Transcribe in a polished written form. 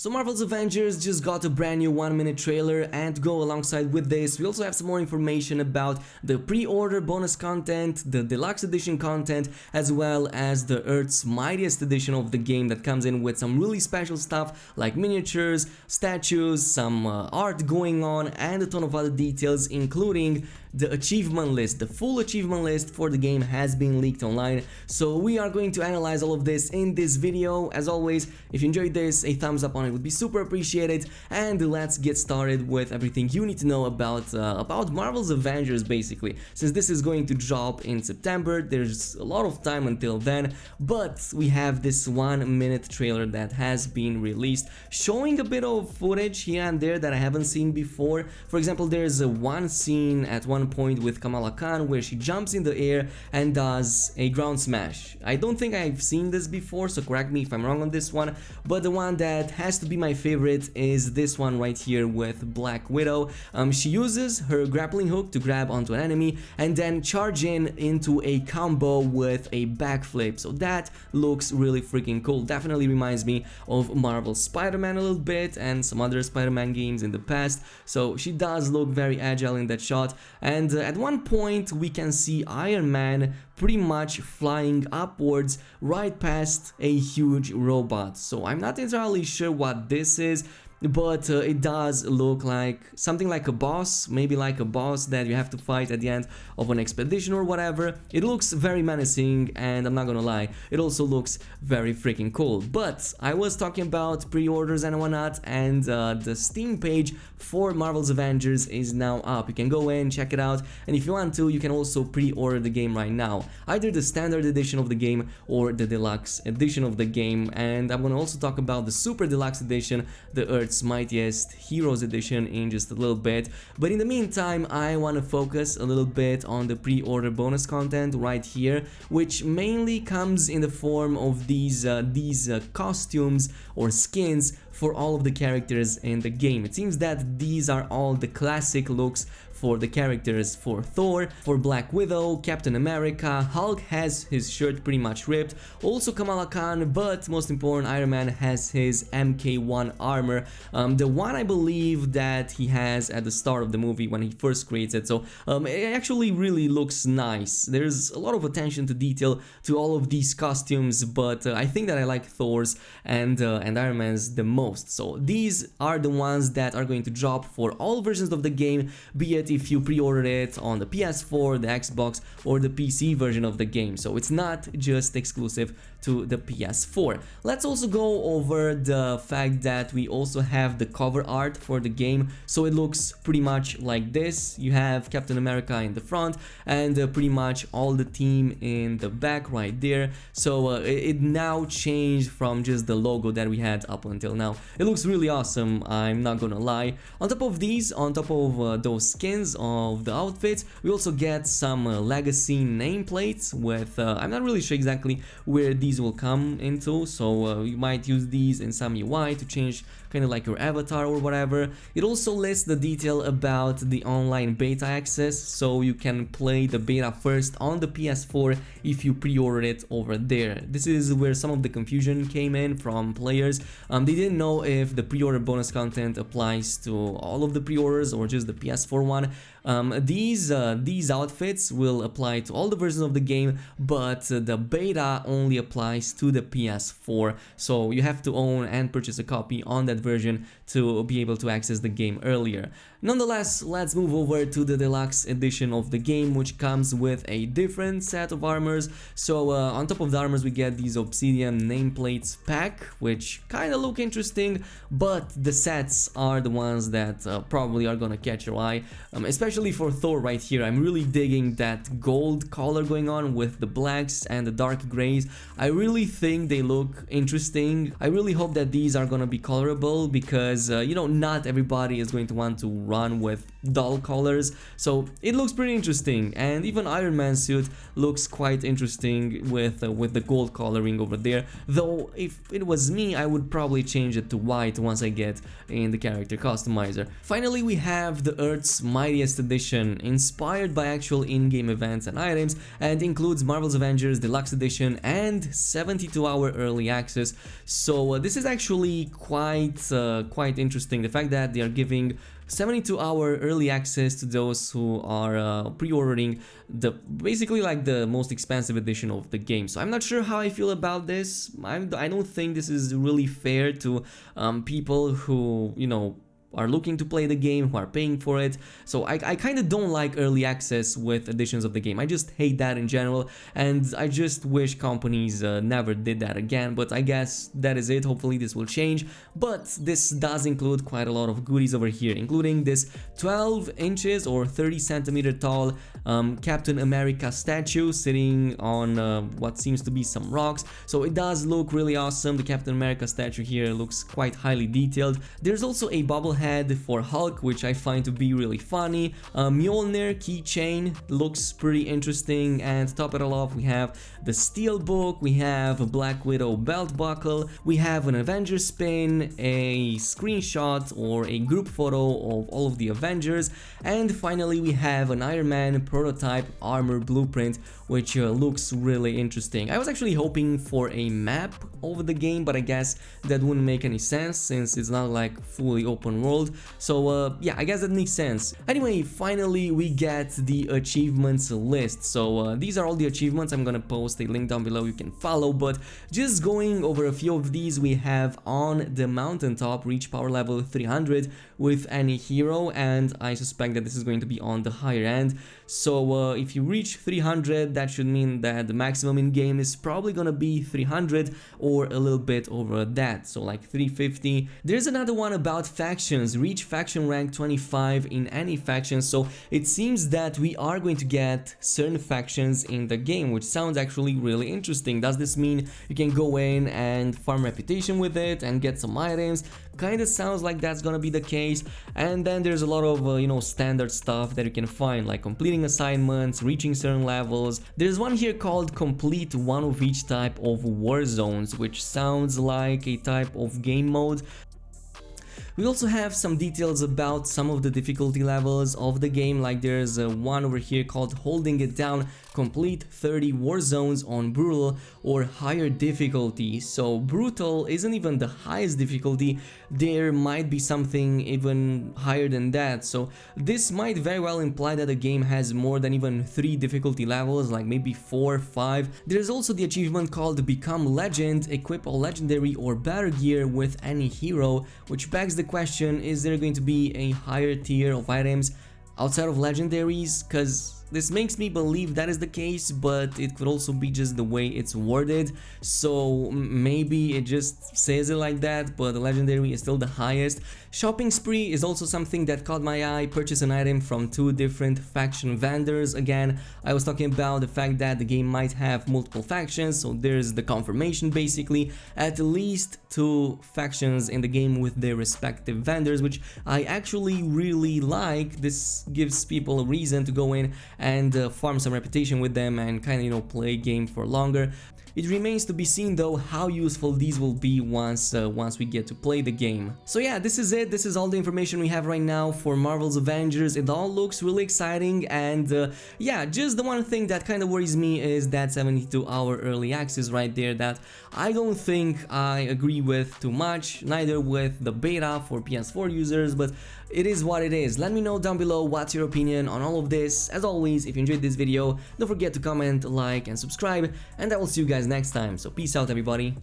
So Marvel's Avengers just got a brand new 1-minute trailer, and to go alongside with this, we also have some more information about the pre-order bonus content, the deluxe edition content, as well as the Earth's Mightiest edition of the game that comes in with some really special stuff like miniatures, statues, some art going on, and a ton of other details, including the achievement list. The full achievement list for the game has been leaked online, so we are going to analyze all of this in this video. As always, if you enjoyed this, a thumbs up on it would be super appreciated, and let's get started with everything you need to know about Marvel's Avengers. Basically, since this is going to drop in September, there's a lot of time until then, but we have this 1-minute trailer that has been released, showing a bit of footage here and there that I haven't seen before. For example, there's one scene at one point with Kamala Khan where she jumps in the air and does a ground smash. I don't think I've seen this before, so correct me if I'm wrong on this one, but the one that has to be my favorite is this one right here with Black Widow. She uses her grappling hook to grab onto an enemy and then charge into a combo with a backflip, so that looks really freaking cool. Definitely reminds me of Marvel's Spider-Man a little bit and some other Spider-Man games in the past, so she does look very agile in that shot. And at one point we can see Iron Man pretty much flying upwards right past a huge robot. So I'm not entirely sure what this is, but it does look like something like a boss, maybe like a boss that you have to fight at the end of an expedition or whatever. It looks very menacing, and I'm not gonna lie, it also looks very freaking cool. But I was talking about pre-orders and whatnot, and the Steam page for Marvel's Avengers is now up. You can go in, check it out, and if you want to, you can also pre-order the game right now, either the standard edition of the game or the deluxe edition of the game. And I'm gonna also talk about the super deluxe edition, the Earth's Mightiest Heroes edition, in just a little bit. But in the meantime, I want to focus a little bit on the pre-order bonus content right here, which mainly comes in the form of these costumes or skins for all of the characters in the game. It seems that these are all the classic looks for the characters. For Thor, for Black Widow, Captain America, Hulk has his shirt pretty much ripped, also Kamala Khan, but most important, Iron Man has his MK1 armor, the one I believe that he has at the start of the movie when he first creates it. So it actually really looks nice. There's a lot of attention to detail to all of these costumes, but I think that I like Thor's and Iron Man's the most. So these are the ones that are going to drop for all versions of the game, be it if you pre-ordered it on the PS4, the Xbox, or the PC version of the game. So it's not just exclusive to the PS4. Let's also go over the fact that we also have the cover art for the game. So it looks pretty much like this. You have Captain America in the front and pretty much all the team in the back right there. So it now changed from just the logo that we had up until now. It looks really awesome, I'm not gonna lie. On top of these, on top of those skins of the outfits, we also get some legacy nameplates with I'm not really sure exactly where these will come into, so you might use these in some UI to change kind of like your avatar or whatever. It also lists the detail about the online beta access, so you can play the beta first on the PS4 if you pre-order it over there. This is where some of the confusion came in from players. They didn't know if the pre-order bonus content applies to all of the pre-orders or just the PS4 one. These outfits will apply to all the versions of the game, but the beta only applies to the PS4, so you have to own and purchase a copy on that version to be able to access the game earlier. Nonetheless, let's move over to the deluxe edition of the game, which comes with a different set of armors. So on top of the armors we get these obsidian nameplates pack, which kind of look interesting, but the sets are the ones that probably are gonna catch your eye, especially for Thor right here. I'm really digging that gold color going on with the blacks and the dark grays. I really think they look interesting. I really hope that these are gonna be colorable, because you know, not everybody is going to want to run with dull colors, so it looks pretty interesting. And even Iron Man's suit looks quite interesting with the gold coloring over there, though if it was me I would probably change it to white once I get in the character customizer. Finally, we have the Earth's Mightiest Edition, inspired by actual in-game events and items, and includes Marvel's Avengers Deluxe Edition and 72-hour early access. So this is actually quite interesting, the fact that they are giving 72-hour early access to those who are pre-ordering basically like the most expensive edition of the game. So I'm not sure how I feel about this. I don't think this is really fair to people who, you know, are looking to play the game, who are paying for it. So I kind of don't like early access with editions of the game. I just hate that in general, and I just wish companies never did that again. But I guess that is it. Hopefully this will change. But this does include quite a lot of goodies over here, including this 12 inches or 30 centimeter tall Captain America statue sitting on what seems to be some rocks. So it does look really awesome. The Captain America statue here looks quite highly detailed. There's also a bobblehead for Hulk, which I find to be really funny. Mjolnir keychain looks pretty interesting, and to top it all off, we have the Steel Book, we have a Black Widow belt buckle, we have an Avengers pin, a screenshot or a group photo of all of the Avengers, and finally we have an Iron Man prototype armor blueprint, which looks really interesting. I was actually hoping for a map over the game, but I guess that wouldn't make any sense since it's not like fully open world. So yeah, I guess that makes sense. Anyway, finally we get the achievements list. So these are all the achievements. I'm gonna post a link down below you can follow, but just going over a few of these, we have on the mountaintop reach power level 300 with any hero, and I suspect that this is going to be on the higher end. So if you reach 300, that should mean that the maximum in game is probably gonna be 300 or a little bit over that, so like 350. There's another one about factions, reach faction rank 25 in any faction. So it seems that we are going to get certain factions in the game, which sounds actually really interesting. Does this mean you can go in and farm reputation with it and get some items? Kinda sounds like that's gonna be the case. And then there's a lot of you know, standard stuff that you can find, like completing assignments, reaching certain levels. There's one here called complete one of each type of war zones, which sounds like a type of game mode. We also have some details about some of the difficulty levels of the game, like there's one over here called Holding It Down, complete 30 war zones on brutal or higher difficulty. So brutal isn't even the highest difficulty, there might be something even higher than that. So this might very well imply that the game has more than even 3 difficulty levels, like maybe 4 or 5. There's also the achievement called Become Legend, equip all legendary or better gear with any hero, which begs the question, is there going to be a higher tier of items outside of legendaries? Because this makes me believe that is the case, but it could also be just the way it's worded. So maybe it just says it like that, but the legendary is still the highest. Shopping spree is also something that caught my eye. Purchase an item from 2 different faction vendors. Again, I was talking about the fact that the game might have multiple factions, so there's the confirmation basically. At least 2 factions in the game with their respective vendors, which I actually really like. This gives people a reason to go in and farm some reputation with them and kind of, you know, play game for longer. It remains to be seen though how useful these will be once we get to play the game. So yeah, this is it. This is all the information we have right now for Marvel's Avengers. It all looks really exciting, and yeah, just the one thing that kind of worries me is that 72-hour early access right there that I don't think I agree with too much, neither with the beta for PS4 users, but it is what it is. Let me know down below what's your opinion on all of this. As always, if you enjoyed this video, don't forget to comment, like, and subscribe, and I will see you guys next time. So peace out, everybody.